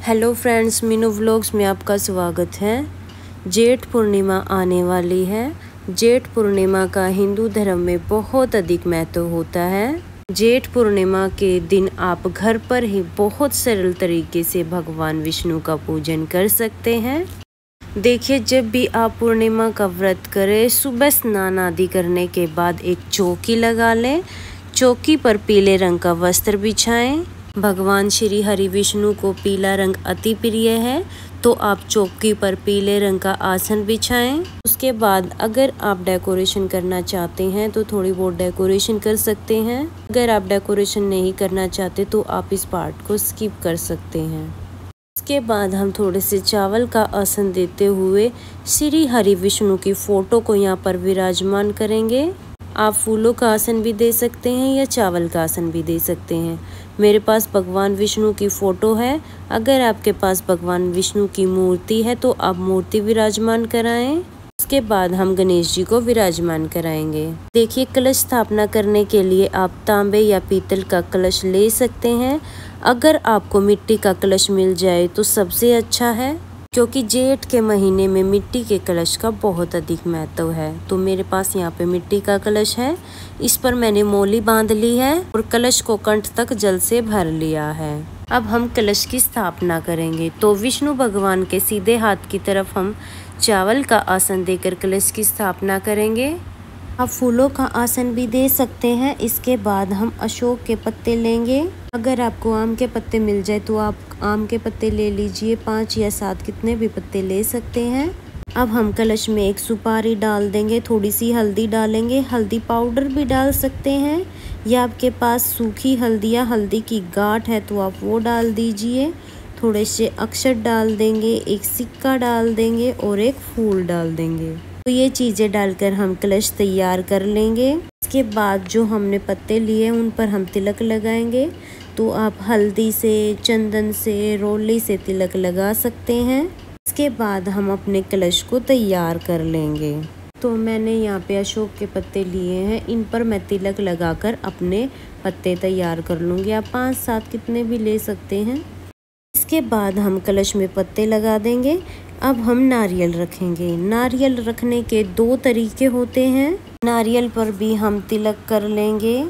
Hello friends, Meenu vlogs में आपका स्वागत है। जेठ पूर्णिमा आने वाली है। जेठ पूर्णिमा का हिंदू धर्म में बहुत अधिक महत्व होता है। जेठ पूर्णिमा के दिन आप घर पर ही बहुत सरल तरीके से भगवान विष्णु का पूजन कर सकते हैं। देखिए, जब भी आप पूर्णिमा का व्रत करें, सुबह स्नान आदि करने के बाद एक चौकी लगा लें। चौकी पर पीले रंग का वस्त्र बिछाएं। भगवान श्री हरि विष्णु को पीला रंग अति प्रिय है, तो आप चौकी पर पीले रंग का आसन बिछाएं। उसके बाद अगर आप डेकोरेशन करना चाहते हैं तो थोड़ी बहुत डेकोरेशन कर सकते हैं। अगर आप डेकोरेशन नहीं करना चाहते तो आप इस पार्ट को स्किप कर सकते हैं। इसके बाद हम थोड़े से चावल का आसन देते हुए श्री हरि विष्णु की फोटो को यहाँ पर विराजमान करेंगे। आप फूलों का आसन भी दे सकते हैं या चावल का आसन भी दे सकते हैं। मेरे पास भगवान विष्णु की फ़ोटो है। अगर आपके पास भगवान विष्णु की मूर्ति है तो आप मूर्ति विराजमान कराएं। उसके बाद हम गणेश जी को विराजमान कराएंगे। देखिए, कलश स्थापना करने के लिए आप तांबे या पीतल का कलश ले सकते हैं। अगर आपको मिट्टी का कलश मिल जाए तो सबसे अच्छा है, क्योंकि जेठ के महीने में मिट्टी के कलश का बहुत अधिक महत्व है। तो मेरे पास यहाँ पे मिट्टी का कलश है। इस पर मैंने मोली बांध ली है और कलश को कंठ तक जल से भर लिया है। अब हम कलश की स्थापना करेंगे। तो विष्णु भगवान के सीधे हाथ की तरफ हम चावल का आसन देकर कलश की स्थापना करेंगे। आप फूलों का आसन भी दे सकते हैं। इसके बाद हम अशोक के पत्ते लेंगे। अगर आपको आम के पत्ते मिल जाए तो आप आम के पत्ते ले लीजिए, 5 या 7 कितने भी पत्ते ले सकते हैं। अब हम कलश में एक सुपारी डाल देंगे, थोड़ी सी हल्दी डालेंगे। हल्दी पाउडर भी डाल सकते हैं, या आपके पास सूखी हल्दी या हल्दी की गांठ है तो आप वो डाल दीजिए। थोड़े से अक्षत डाल देंगे, एक सिक्का डाल देंगे और एक फूल डाल देंगे। तो ये चीज़ें डालकर हम कलश तैयार कर लेंगे। इसके बाद जो हमने पत्ते लिए उन पर हम तिलक लगाएंगे। तो आप हल्दी से, चंदन से, रोली से तिलक लगा सकते हैं। इसके बाद हम अपने कलश को तैयार कर लेंगे। तो मैंने यहाँ पे अशोक के पत्ते लिए हैं, इन पर मैं तिलक लगाकर अपने पत्ते तैयार कर लूँगी। आप 5-7 कितने भी ले सकते हैं। इसके बाद हम कलश में पत्ते लगा देंगे। अब हम नारियल रखेंगे। नारियल रखने के 2 तरीके होते हैं। नारियल पर भी हम तिलक कर लेंगे।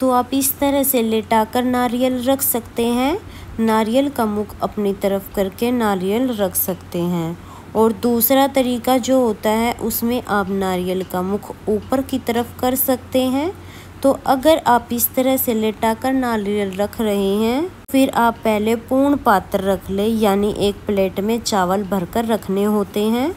तो आप इस तरह से लेटाकर नारियल रख सकते हैं। नारियल का मुख अपनी तरफ करके नारियल रख सकते हैं। और दूसरा तरीका जो होता है उसमें आप नारियल का मुख ऊपर की तरफ कर सकते हैं। तो अगर आप इस तरह से लेटाकर नारियल रख रहे हैं, फिर आप पहले पूर्ण पात्र रख ले, यानी एक प्लेट में चावल भरकर रखने होते हैं।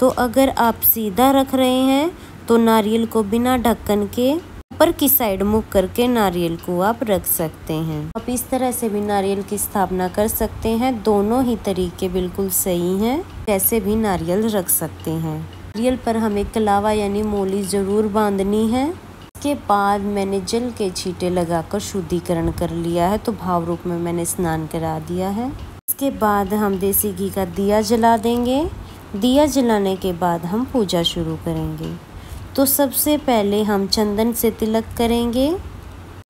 तो अगर आप सीधा रख रहे हैं तो नारियल को बिना ढक्कन के ऊपर की साइड मुख करके नारियल को आप रख सकते हैं। आप इस तरह से भी नारियल की स्थापना कर सकते हैं। दोनों ही तरीके बिल्कुल सही हैं, कैसे भी नारियल रख सकते हैं। नारियल पर हमें कलावा यानी मोली जरूर बांधनी है। इसके बाद मैंने जल के छींटे लगाकर शुद्धिकरण कर लिया है, तो भाव रूप में मैंने स्नान करा दिया है। इसके बाद हम देसी घी का दिया जला देंगे। दिया जलाने के बाद हम पूजा शुरू करेंगे। तो सबसे पहले हम चंदन से तिलक करेंगे।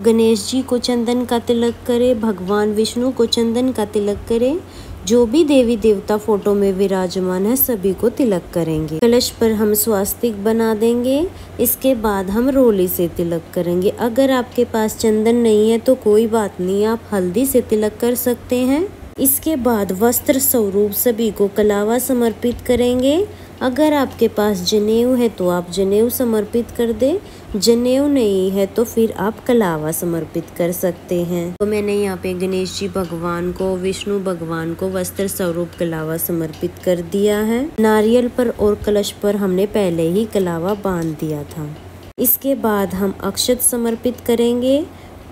गणेश जी को चंदन का तिलक करें, भगवान विष्णु को चंदन का तिलक करें। जो भी देवी देवता फोटो में विराजमान है सभी को तिलक करेंगे। कलश पर हम स्वास्तिक बना देंगे। इसके बाद हम रोली से तिलक करेंगे। अगर आपके पास चंदन नहीं है तो कोई बात नहीं, आप हल्दी से तिलक कर सकते हैं। इसके बाद वस्त्र स्वरूप सभी को कलावा समर्पित करेंगे। अगर आपके पास जनेऊ है तो आप जनेऊ समर्पित कर दें, जनेऊ नहीं है तो फिर आप कलावा समर्पित कर सकते हैं। तो मैंने यहाँ पे गणेश जी भगवान को, विष्णु भगवान को वस्त्र स्वरूप कलावा समर्पित कर दिया है। नारियल पर और कलश पर हमने पहले ही कलावा बांध दिया था। इसके बाद हम अक्षत समर्पित करेंगे,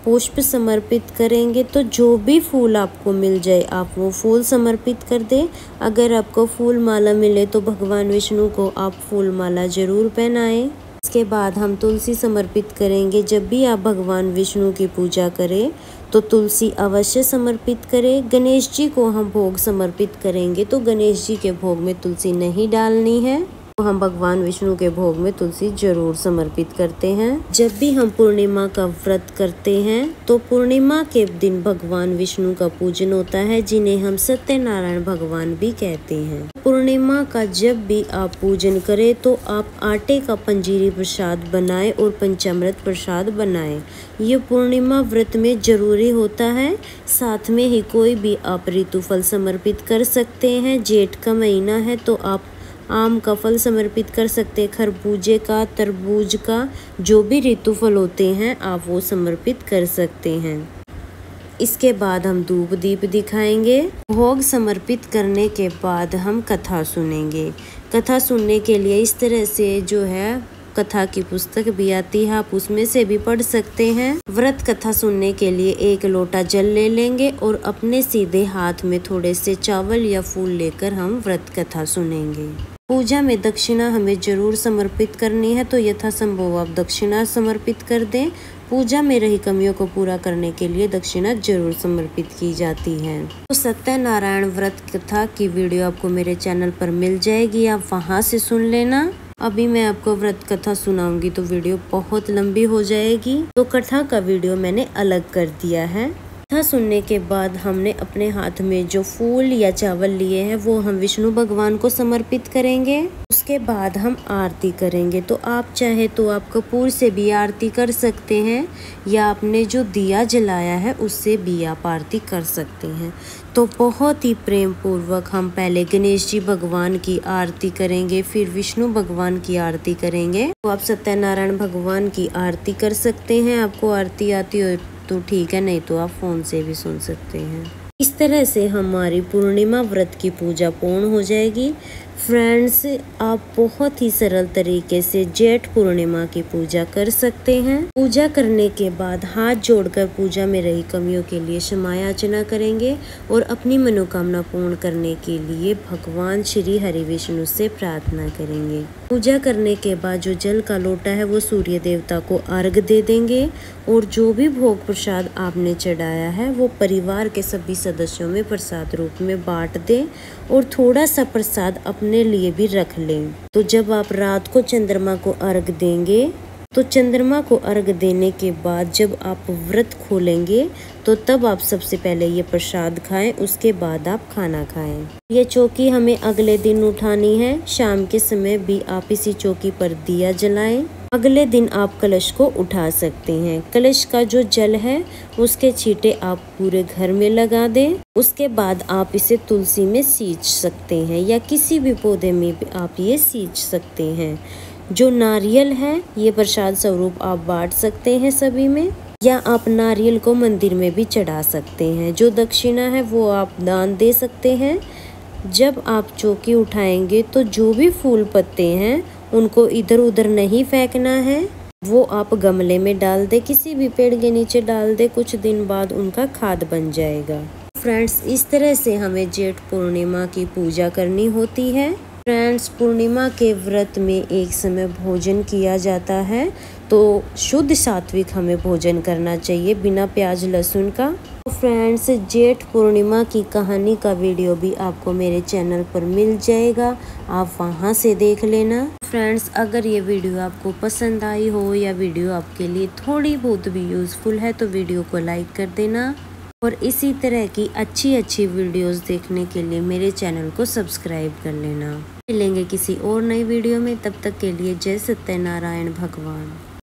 पुष्प समर्पित करेंगे। तो जो भी फूल आपको मिल जाए आप वो फूल समर्पित कर दें। अगर आपको फूल माला मिले तो भगवान विष्णु को आप फूल माला जरूर पहनाएं। इसके बाद हम तुलसी समर्पित करेंगे। जब भी आप भगवान विष्णु की पूजा करें तो तुलसी अवश्य समर्पित करें। गणेश जी को हम भोग समर्पित करेंगे तो गणेश जी के भोग में तुलसी नहीं डालनी है। तो हम भगवान विष्णु के भोग में तुलसी जरूर समर्पित करते हैं। जब भी हम पूर्णिमा का व्रत करते हैं तो पूर्णिमा के दिन भगवान विष्णु का पूजन होता है, जिन्हें हम सत्यनारायण भगवान भी कहते हैं। पूर्णिमा का जब भी आप पूजन करें तो आप आटे का पंजीरी प्रसाद बनाएं और पंचामृत प्रसाद बनाएं। ये पूर्णिमा व्रत में जरूरी होता है। साथ में ही कोई भी आप ऋतु फल समर्पित कर सकते हैं। जेठ का महीना है तो आप आम का फल समर्पित कर सकते हैं, खरबूजे का, तरबूज का, जो भी ऋतु फल होते हैं आप वो समर्पित कर सकते हैं। इसके बाद हम धूप दीप दिखाएंगे। भोग समर्पित करने के बाद हम कथा सुनेंगे। कथा सुनने के लिए इस तरह से जो है कथा की पुस्तक भी आती है, आप उसमें से भी पढ़ सकते हैं। व्रत कथा सुनने के लिए 1 लोटा जल ले लेंगे और अपने सीधे हाथ में थोड़े से चावल या फूल लेकर हम व्रत कथा सुनेंगे। पूजा में दक्षिणा हमें जरूर समर्पित करनी है, तो यथासंभव आप दक्षिणा समर्पित कर दें। पूजा में रही कमियों को पूरा करने के लिए दक्षिणा जरूर समर्पित की जाती है। तो सत्यनारायण व्रत कथा की वीडियो आपको मेरे चैनल पर मिल जाएगी, आप वहां से सुन लेना। अभी मैं आपको व्रत कथा सुनाऊंगी तो वीडियो बहुत लंबी हो जाएगी, तो कथा का वीडियो मैंने अलग कर दिया है। कथा सुनने के बाद हमने अपने हाथ में जो फूल या चावल लिए हैं वो हम विष्णु भगवान को समर्पित करेंगे। उसके बाद हम आरती करेंगे। तो आप चाहे तो आप कपूर से भी आरती कर सकते हैं या आपने जो दिया जलाया है उससे भी आप आरती कर सकते हैं। तो बहुत ही प्रेम पूर्वक हम पहले गणेश जी भगवान की आरती करेंगे, फिर विष्णु भगवान की आरती करेंगे। तो आप सत्यनारायण भगवान की आरती कर सकते हैं। आपको आरती आती हो तो ठीक है, नहीं तो आप फोन से भी सुन सकते हैं। इस तरह से हमारी पूर्णिमा व्रत की पूजा पूर्ण हो जाएगी। फ्रेंड्स, आप बहुत ही सरल तरीके से जेठ पूर्णिमा की पूजा कर सकते हैं। पूजा करने के बाद हाथ जोड़कर पूजा में रही कमियों के लिए क्षमा याचना करेंगे और अपनी मनोकामना पूर्ण करने के लिए भगवान श्री हरि विष्णु से प्रार्थना करेंगे। पूजा करने के बाद जो जल का लोटा है वो सूर्य देवता को अर्घ दे देंगे और जो भी भोग प्रसाद आपने चढ़ाया है वो परिवार के सभी सदस्यों में प्रसाद रूप में बांट दें और थोड़ा सा प्रसाद अपने लिए भी रख लें। तो जब आप रात को चंद्रमा को अर्घ देंगे तो चंद्रमा को अर्घ देने के बाद जब आप व्रत खोलेंगे तो तब आप सबसे पहले ये प्रसाद खाएं, उसके बाद आप खाना खाएं। ये चौकी हमें अगले दिन उठानी है। शाम के समय भी आप इसी चौकी पर दिया जलाएं। अगले दिन आप कलश को उठा सकते हैं। कलश का जो जल है उसके छींटे आप पूरे घर में लगा दें। उसके बाद आप इसे तुलसी में सींच सकते हैं या किसी भी पौधे में भी आप ये सींच सकते हैं। जो नारियल है ये प्रसाद स्वरूप आप बांट सकते हैं सभी में, या आप नारियल को मंदिर में भी चढ़ा सकते हैं। जो दक्षिणा है वो आप दान दे सकते हैं। जब आप चौकी उठाएंगे तो जो भी फूल पत्ते हैं उनको इधर उधर नहीं फेंकना है, वो आप गमले में डाल दे, किसी भी पेड़ के नीचे डाल दे। कुछ दिन बाद उनका खाद बन जाएगा। फ्रेंड्स, इस तरह से हमें जेठ पूर्णिमा की पूजा करनी होती है। फ्रेंड्स, पूर्णिमा के व्रत में एक समय भोजन किया जाता है, तो शुद्ध सात्विक हमें भोजन करना चाहिए बिना प्याज लहसुन का। तो फ्रेंड्स, जेठ पूर्णिमा की कहानी का वीडियो भी आपको मेरे चैनल पर मिल जाएगा, आप वहां से देख लेना। फ्रेंड्स, अगर ये वीडियो आपको पसंद आई हो या वीडियो आपके लिए थोड़ी बहुत भी यूज़फुल है तो वीडियो को लाइक कर देना और इसी तरह की अच्छी वीडियोस देखने के लिए मेरे चैनल को सब्सक्राइब कर लेना। मिलेंगे किसी और नई वीडियो में, तब तक के लिए जय सत्यनारायण भगवान।